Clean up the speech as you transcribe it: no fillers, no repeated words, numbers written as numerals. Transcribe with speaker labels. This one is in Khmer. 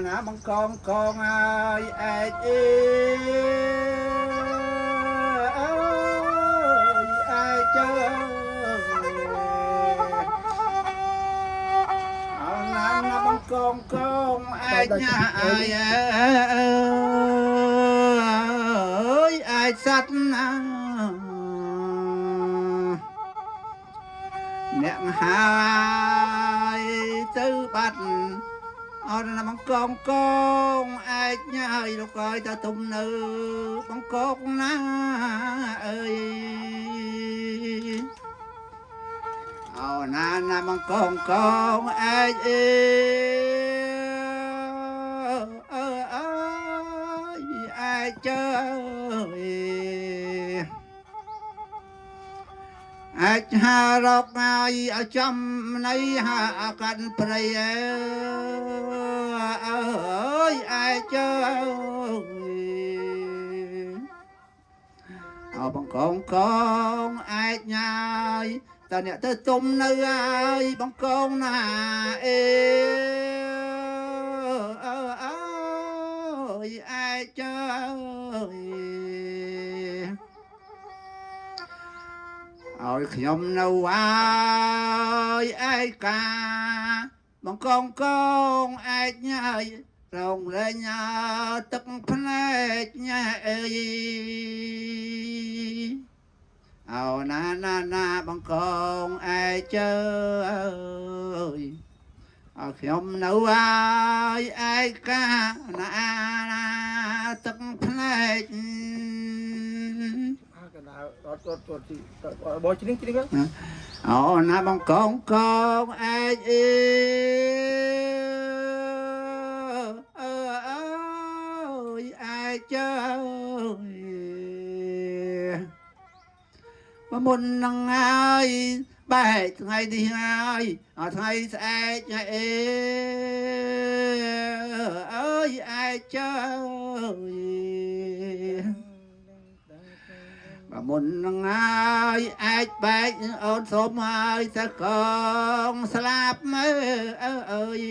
Speaker 1: ណាបង្កងកងហើយឯកអើយឯកចើអោណាណាបង្កងកងឯកញ៉ាអើយឯកសัตว์ណាអ្នកហើយទៅបាត់អរណាបង្កងកងឯកញ៉ាអើយលោកអើយតើទុំនៅបង្កងណាអើយអោណាណាបង្កងកងឯកអើឯកចើអាចហារកហើយឲ្យចំនៃហាកាត់ព្រៃអើយអាចើអោបង្កងកងអាចញ៉ាយតើអ្នកទៅទុំនៅហើយបង្កងណាអេអាចើឲ្យខ្ញុំនៅហើយឯកាបង្កងកងឯកញ៉ាយរងលែងទឹកភ្នែកញ៉ាអើយអោណាណាណាបង្កងឯកចើយឲ្យខ្ញុំនៅហើយឯកាណាទឹកភ្នែក
Speaker 2: បោះជ្រៀង
Speaker 1: អូណាបង្កងកងឯកឯកចើមុននឹងហើយបែកថ្ងៃនេះហើយថ្ងៃស្អែកអេអើយឯកចើមុននឹងហើយអាចបែកអូនសុំហើយតើកងស្លាប់មើអើយ